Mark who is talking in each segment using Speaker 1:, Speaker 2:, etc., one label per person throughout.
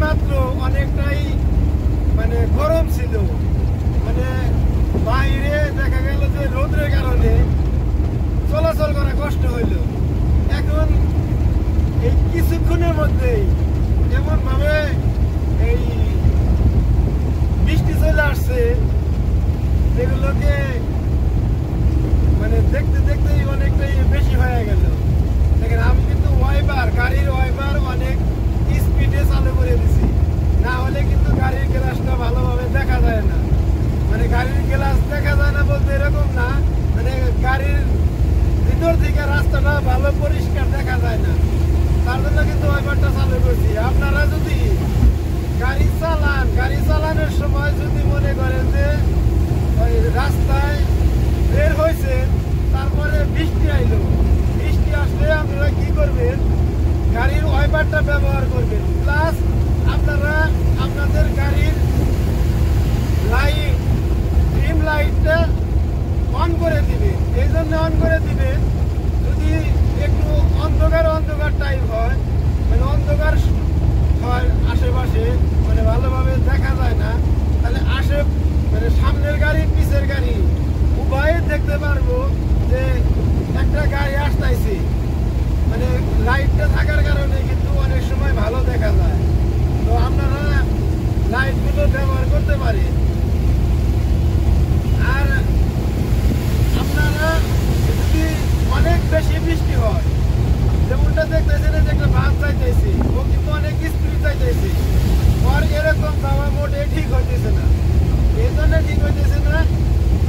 Speaker 1: মাত্র অনেকটাই মানে গরম ছিল, মানে বাইরে দেখা গেল যে রোদের কারণে চলাচল করা কষ্ট হইল। এখন এই কিছুক্ষণের মধ্যেই এমন ভাবে এই বৃষ্টি চলে আসছে, এগুলোকে মানে দেখতে দেখতেই অনেকটাই বেশি হয়ে গেল। দেখেন আমি কিন্তু গাড়ির ওয়াইপার অনেক স্পিডে চালু করে দিছি, না হলে কিন্তু গাড়ির গ্লাসটা ভালোভাবে দেখা যায় না। মানে গাড়ির গ্লাস দেখা যায় না বলতে এরকম না, মানে গাড়ির ভিতর থেকে রাস্তাটা ভালো পরিষ্কার দেখা যায় না, তার জন্য কিন্তু ওয়াইপারটা চালু করছি। আপনারা যদি গাড়ি চালানোর সময় যদি মনে করেন যে ওই রাস্তায় বের হয়েছে, তারপরে বৃষ্টি আইলো, বৃষ্টি আসলে আপনারা কি করবেন, গাড়ির ওয়াইপারটা ব্যবহার করবেন। প্লাস আপনারা আপনাদের গাড়ির লাইট ডিম লাইটটা অন করে দিবেন। এই জন্য অন করে দিবেন, যদি একটু অন্ধকার টাইপ হয়, মানে অন্ধকার হয় আশেপাশে, মানে ভালোভাবে দেখা যায় না, তাহলে মানে সামনের গাড়ি পিছের গাড়ি উভয়ে দেখতে পারবো যে একটা গাড়ি আসতেছে। মানে লাইটটা থাকার কারণে কিন্তু অনেক সময় ভালো দেখা যায়। তো আপনারা লাইটগুলো ব্যবহার করতে পারেন। আর আপনারা যদি অনেক বেশি বৃষ্টি হয়, যেমনটা দেখতেছেন যে একটা বাস চাইতেছে, ও কিন্তু অনেক স্পিড চাইতেছে, আর এরকম যাওয়া মোটে ঠিক হইতেছে না। এই জন্য ঠিক হইতেছে না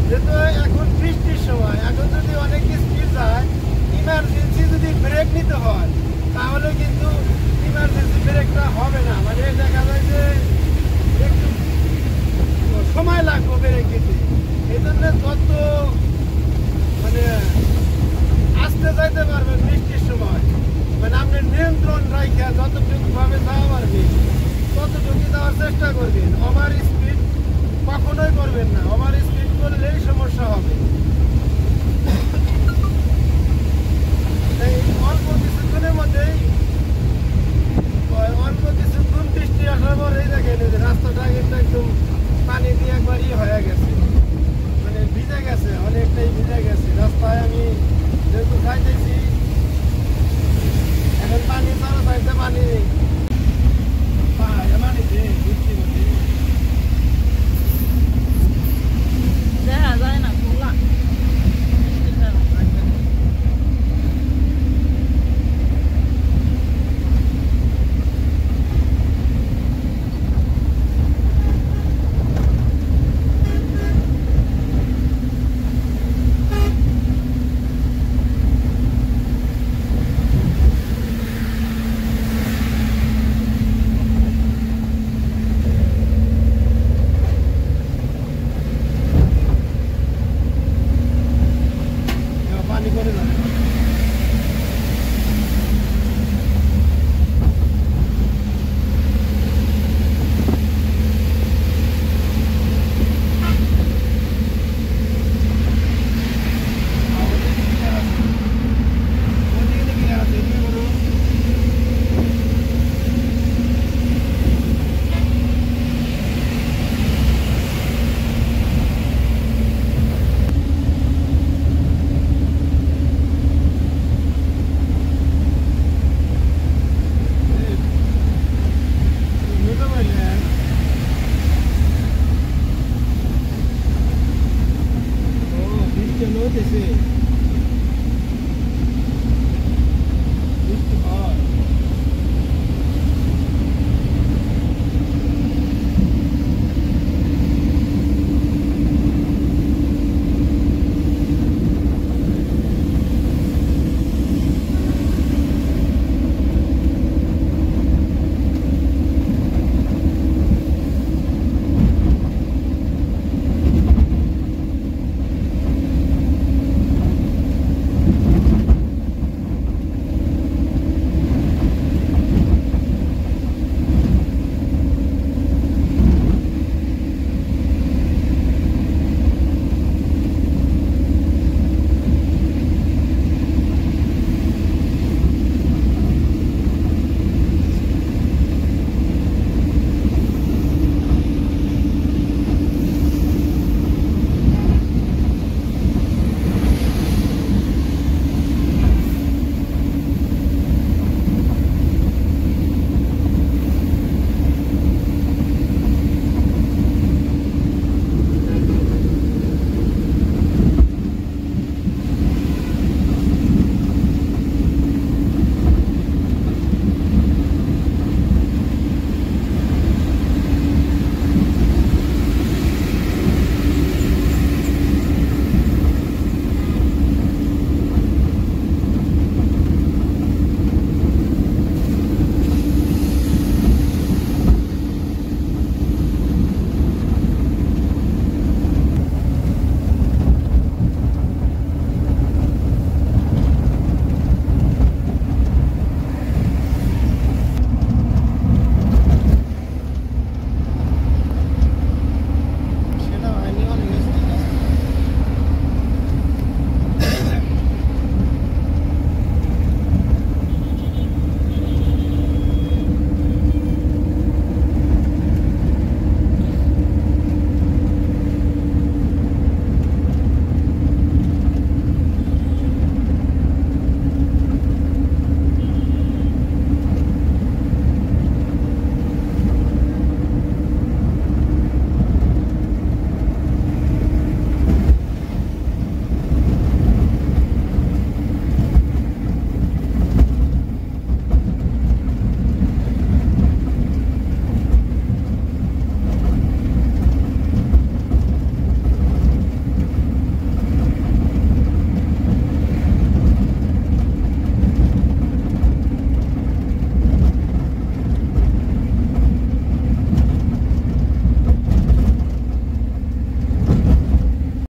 Speaker 1: যেহেতু এখন বৃষ্টির সময়, এখন যদি অনেক স্পিড যায়, ইমার্জেন্সি যদি ব্রেক নিতে হয়, তাহলে কিন্তু ইমার্জেন্সি ব্রেকটা হবে না। মানে দেখা যায় যে একটু সময় লাগবে ব্রেক নিতে। এই জন্য যত মানে আসতে যাইতে পারবেন বৃষ্টির সময়, মানে আপনি নিয়ন্ত্রণ রাখা যতটুকু ভাবে যাওয়া পারবেন ততটুকু যাওয়ার চেষ্টা করবেন। ওভার স্পিড কখনোই করবেন না, ওভার স্পিড করলেই সমস্যা হবে। এই অল্প কিছুক্ষণের মধ্যেই বৃষ্টি আসার পর এই দেখেন রাস্তাটা কিন্তু একদম পানি দিয়ে একবার হয়ে গেছে, মানে ভিজে গেছে, অনেকটাই ভিজে গেছে। রাস্তায় আমি যেহেতু যাইতেছি, এখন পানি চারো সাইডে পানি
Speaker 2: দেখা যায় না খোলা।
Speaker 1: পানি করে না।